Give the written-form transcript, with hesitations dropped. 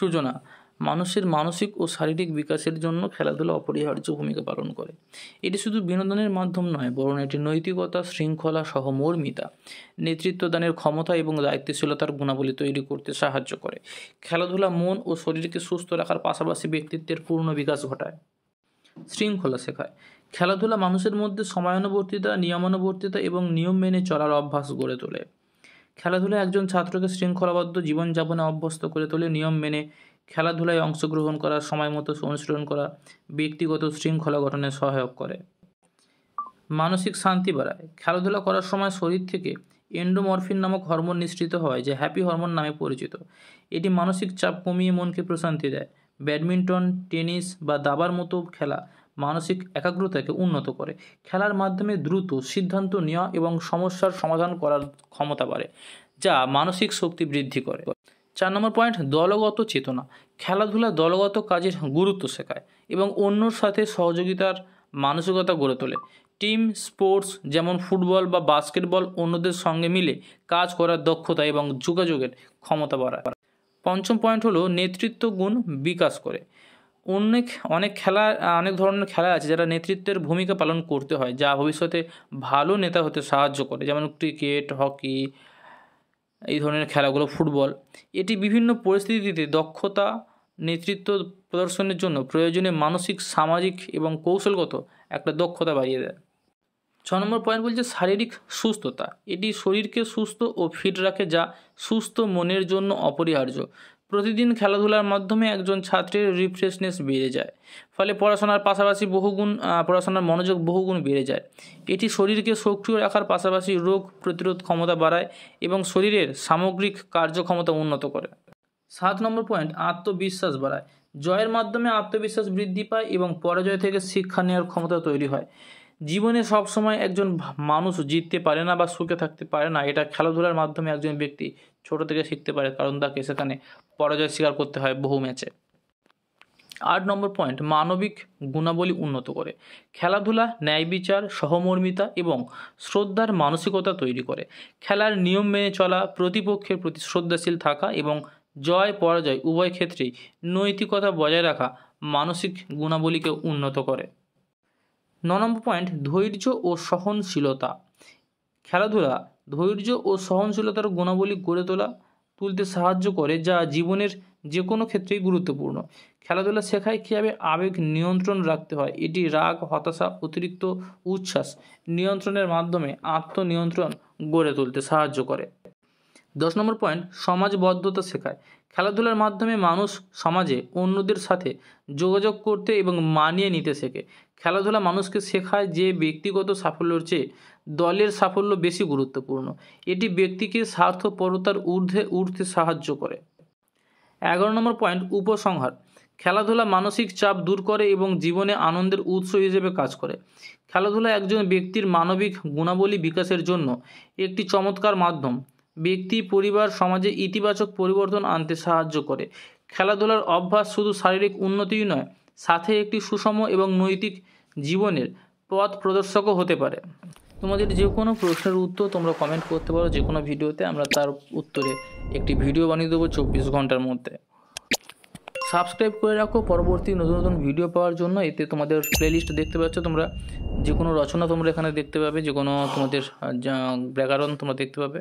সূচনা। মানুষের মানসিক ও শারীরিক বিকাশের জন্য খেলাধুলা অপরিহার্য ভূমিকা পালন করে। এটি শুধু বিনোদনের মাধ্যম নয়, বরং এটি নৈতিকতা, শৃঙ্খলা, সহমর্মিতা, নেতৃত্বদানের ক্ষমতা এবং দায়িত্বশীলতার গুণাবলী তৈরি করতে সাহায্য করে। খেলাধুলা মন ও শরীরকে সুস্থ রাখার পাশাপাশি ব্যক্তিত্বের পূর্ণ বিকাশ ঘটায়। শৃঙ্খলা শেখায়। খেলাধুলা মানুষের মধ্যে সময়ানুবর্তিতা, নিয়মানুবর্তিতা এবং নিয়ম মেনে চলার অভ্যাস গড়ে তোলে। খেলাধুলা একজন ছাত্রকে শৃঙ্খলাবদ্ধ জীবনযাপনে অভ্যস্ত করে তোলে। নিয়ম মেনে খেলাধুলায় অংশগ্রহণ করা, সময় মতো অনুশীলন করা ব্যক্তিগত শৃঙ্খলা গঠনে সহায়ক করে। মানসিক শান্তি বাড়ায়। খেলাধুলা করার সময় শরীর থেকে এন্ডোমরফিন নামক হরমোন নিঃসৃত হয়, যা হ্যাপি হরমোন নামে পরিচিত। এটি মানসিক চাপ কমিয়ে মনকে প্রশান্তি দেয়। ব্যাডমিন্টন, টেনিস বা দাবার মতো খেলা মানসিক একাগ্রতাকে উন্নত করে। খেলার মাধ্যমে দ্রুত সিদ্ধান্ত নেওয়া এবং সমস্যার সমাধান করার ক্ষমতা বাড়ে, যা মানসিক শক্তি বৃদ্ধি করে। 4 নম্বর পয়েন্ট, দলগত চেতনা। খেলাধুলা দলগত কাজের গুরুত্ব শেখায় এবং অন্যর সাথে সহযোগিতার মানসিকতা গড়ে তোলে। টিম স্পোর্টস যেমন ফুটবল বা বাস্কেটবল অন্যদের সঙ্গে মিলে কাজ করার দক্ষতা এবং যোগাযোগের ক্ষমতা বাড়ায়। 5ম পয়েন্ট হলো নেতৃত্ব গুণ বিকাশ করে। অনেক ধরনের খেলা আছে যারা নেতৃত্বের ভূমিকা পালন করতে হয়, যা ভবিষ্যতে ভালো নেতা হতে সাহায্য করে, যেমন ক্রিকেট, হকি, এই ধরনের খেলাগুলো, ফুটবল। এটি বিভিন্ন পরিস্থিতিতে দক্ষতা, নেতৃত্ব প্রদর্শনের জন্য প্রয়োজনীয় মানসিক, সামাজিক এবং কৌশলগত একটা দক্ষতা বাড়িয়ে দেয়। 6 নম্বর পয়েন্ট বলছে শারীরিক সুস্থতা। এটি শরীরকে সুস্থ ও ফিট রাখে, যা সুস্থ মনের জন্য অপরিহার্য। প্রতিদিন খেলাধুলার মাধ্যমে একজন ছাত্রের রিফ্রেশনেস বেড়ে যায়, ফলে পড়াশোনার পাশাপাশি পড়াশোনার মনোযোগ বহুগুণ বেড়ে যায়। এটি শরীরকে সক্রিয় রাখার পাশাপাশি রোগ প্রতিরোধ ক্ষমতা বাড়ায় এবং শরীরের সামগ্রিক কার্যক্ষমতা উন্নত করে। 7 নম্বর পয়েন্ট, আত্মবিশ্বাস বাড়ায়। জয়ের মাধ্যমে আত্মবিশ্বাস বৃদ্ধি পায় এবং পরাজয় থেকে শিক্ষা নেওয়ার ক্ষমতা তৈরি হয়। জীবনে সবসময় একজন মানুষ জিততে পারে না বা সুখে থাকতে পারে না, এটা খেলাধুলার মাধ্যমে একজন ব্যক্তি ছোট থেকে শিখতে পারে, কারণ তাকে সেখানে পরাজয় স্বীকার করতে হয় বহু ম্যাচে। 8 নম্বর পয়েন্ট, মানবিক গুণাবলী উন্নত করে। খেলাধুলা ন্যায় বিচার, সহমর্মিতা এবং শ্রদ্ধার মানসিকতা তৈরি করে। খেলার নিয়ম মেনে চলা, প্রতিপক্ষের প্রতি শ্রদ্ধাশীল থাকা এবং জয় পরাজয় উভয় ক্ষেত্রেই নৈতিকতা বজায় রাখা মানসিক গুণাবলীকে উন্নত করে। 9 নম্বর পয়েন্ট, ধৈর্য ও সহনশীলতা। খেলাধুলা ধৈর্য ও সহনশীলতার গুণাবলী গড়ে তুলতে সাহায্য করে, যা জীবনের যে কোনো ক্ষেত্রেই গুরুত্বপূর্ণ। খেলাধুলা শেখায় কীভাবে আবেগ নিয়ন্ত্রণ রাখতে হয়। এটি রাগ, হতাশা, অতিরিক্ত উচ্ছ্বাস নিয়ন্ত্রণের মাধ্যমে আত্মনিয়ন্ত্রণ গড়ে তুলতে সাহায্য করে। 10 নম্বর পয়েন্ট, সমাজবদ্ধতা শেখায়। খেলাধুলার মাধ্যমে মানুষ সমাজে অন্যদের সাথে যোগাযোগ করতে এবং মানিয়ে নিতে শেখে। খেলাধুলা মানুষকে শেখায় যে ব্যক্তিগত সাফল্যের চেয়ে দলের সাফল্য বেশি গুরুত্বপূর্ণ। এটি ব্যক্তিকে স্বার্থপরতার ঊর্ধ্বে উঠতে সাহায্য করে। 11 নম্বর পয়েন্ট, উপসংহার। খেলাধুলা মানসিক চাপ দূর করে এবং জীবনে আনন্দের উৎস হিসেবে কাজ করে। খেলাধুলা একজন ব্যক্তির মানবিক গুণাবলী বিকাশের জন্য একটি চমৎকার মাধ্যম। ব্যক্তি, পরিবার, সমাজে ইতিবাচক পরিবর্তন আনতে সাহায্য করে। খেলাধুলার অভ্যাস শুধু শারীরিক উন্নতিই নয়, সাথে একটি সুষম এবং নৈতিক জীবনের পথ প্রদর্শকও হতে পারে। তোমাদের যে কোনো প্রশ্নের উত্তর তোমরা কমেন্ট করতে পারো যে কোনো ভিডিওতে, আমরা তার উত্তরে একটি ভিডিও বানিয়ে দেবো 24 ঘন্টার মধ্যে। সাবস্ক্রাইব করে রাখো পরবর্তী নতুন নতুন ভিডিও পাওয়ার জন্য। এতে তোমাদের প্লেলিস্ট দেখতে পাচ্ছ, তোমরা যে কোনো রচনা তোমরা এখানে দেখতে পাবে, যে কোনো তোমাদের ব্যাকরণ তোমরা দেখতে পাবে।